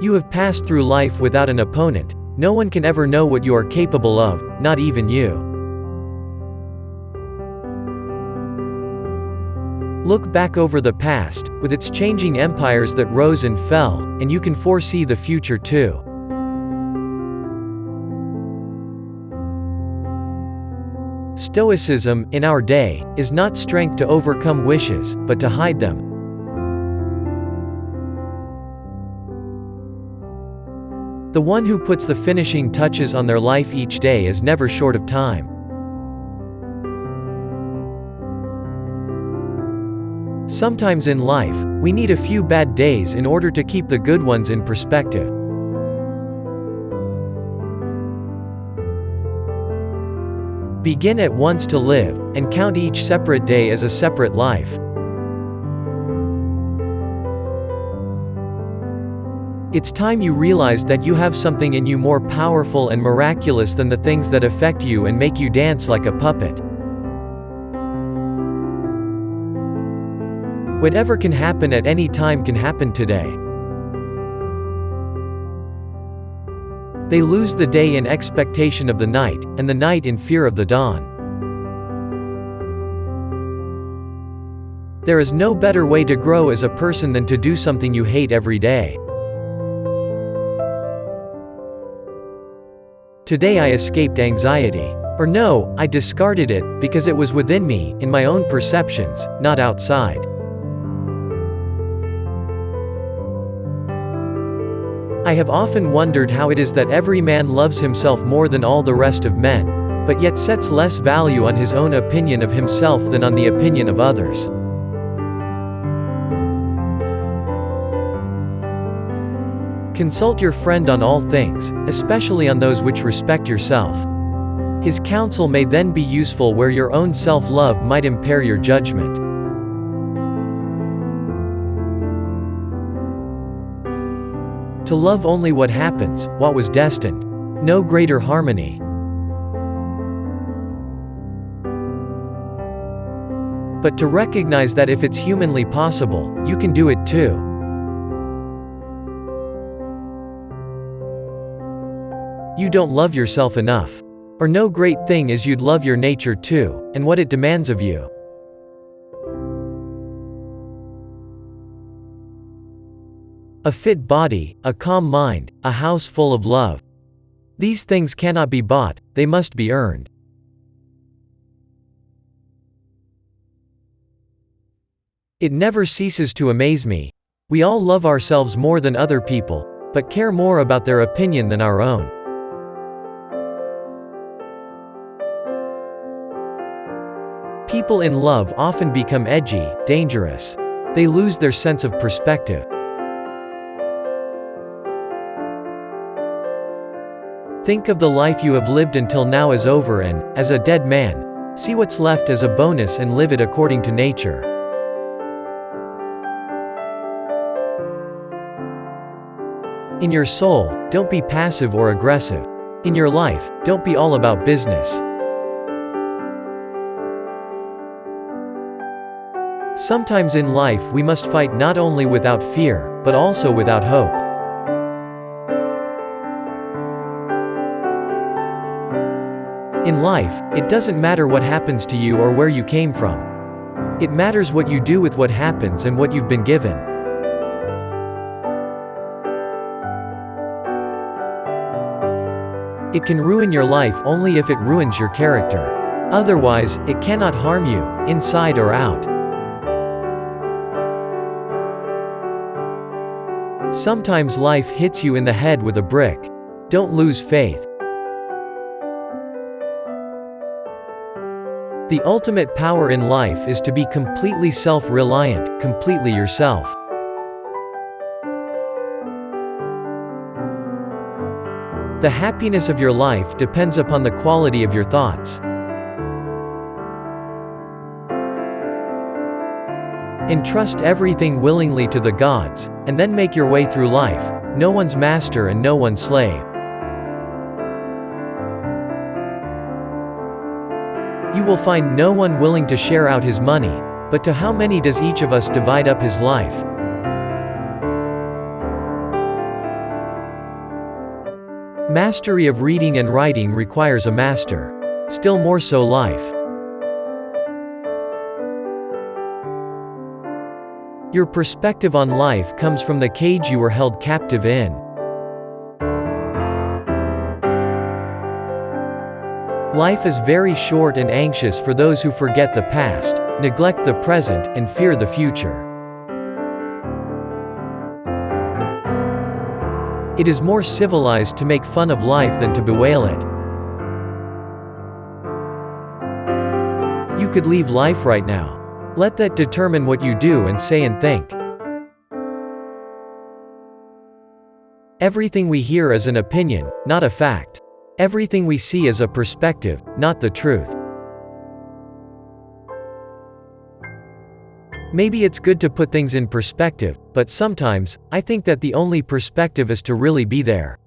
You have passed through life without an opponent. No one can ever know what you are capable of, not even you. Look back over the past, with its changing empires that rose and fell, and you can foresee the future too. Stoicism, in our day, is not strength to overcome wishes, but to hide them. The one who puts the finishing touches on their life each day is never short of time. Sometimes in life, we need a few bad days in order to keep the good ones in perspective. Begin at once to live, and count each separate day as a separate life. It's time you realized that you have something in you more powerful and miraculous than the things that affect you and make you dance like a puppet. Whatever can happen at any time can happen today. They lose the day in expectation of the night, and the night in fear of the dawn. There is no better way to grow as a person than to do something you hate every day. Today I escaped anxiety. Or no, I discarded it, because it was within me, in my own perceptions, not outside. I have often wondered how it is that every man loves himself more than all the rest of men, but yet sets less value on his own opinion of himself than on the opinion of others. Consult your friend on all things, especially on those which respect yourself. His counsel may then be useful where your own self-love might impair your judgment. To love only what happens, what was destined. No greater harmony. But to recognize that if it's humanly possible, you can do it too. You don't love yourself enough. Or no great thing is you'd love your nature too, and what it demands of you. A fit body, a calm mind, a house full of love. These things cannot be bought, they must be earned. It never ceases to amaze me. We all love ourselves more than other people, but care more about their opinion than our own. People in love often become edgy, dangerous. They lose their sense of perspective. Think of the life you have lived until now as over and, as a dead man, see what's left as a bonus and live it according to nature. In your soul, don't be passive or aggressive. In your life, don't be all about business. Sometimes in life we must fight not only without fear, but also without hope. In life, it doesn't matter what happens to you or where you came from. It matters what you do with what happens and what you've been given. It can ruin your life only if it ruins your character. Otherwise, it cannot harm you, inside or out. Sometimes life hits you in the head with a brick. Don't lose faith. The ultimate power in life is to be completely self-reliant, completely yourself. The happiness of your life depends upon the quality of your thoughts. Entrust everything willingly to the gods, and then make your way through life, no one's master and no one's slave. You will find no one willing to share out his money, but to how many does each of us divide up his life? Mastery of reading and writing requires a master. Still more so life. Your perspective on life comes from the cage you were held captive in. Life is very short and anxious for those who forget the past, neglect the present, and fear the future. It is more civilized to make fun of life than to bewail it. You could leave life right now. Let that determine what you do and say and think. Everything we hear is an opinion, not a fact. Everything we see is a perspective, not the truth. Maybe it's good to put things in perspective, but sometimes, I think that the only perspective is to really be there.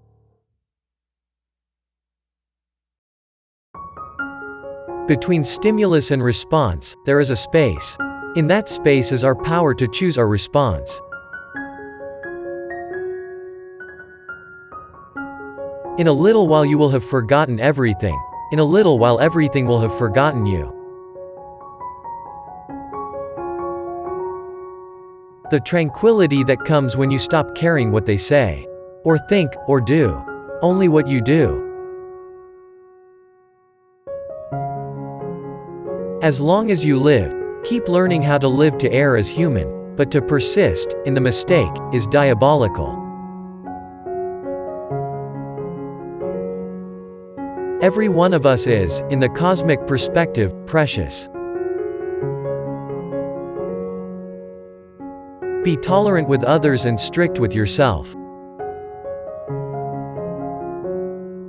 Between stimulus and response, there is a space. In that space is our power to choose our response. In a little while you will have forgotten everything. In a little while everything will have forgotten you. The tranquility that comes when you stop caring what they say, or think, or do. Only what you do. As long as you live, keep learning how to live. To err is human, but to persist in the mistake is diabolical. Every one of us is, in the cosmic perspective, precious. Be tolerant with others and strict with yourself.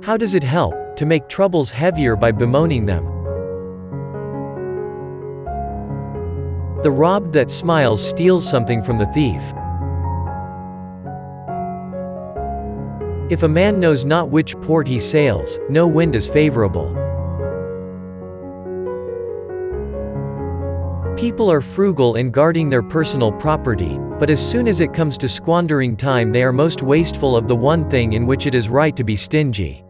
How does it help to make troubles heavier by bemoaning them? The robbed that smiles steals something from the thief. If a man knows not which port he sails, no wind is favorable. People are frugal in guarding their personal property, but as soon as it comes to squandering time they are most wasteful of the one thing in which it is right to be stingy.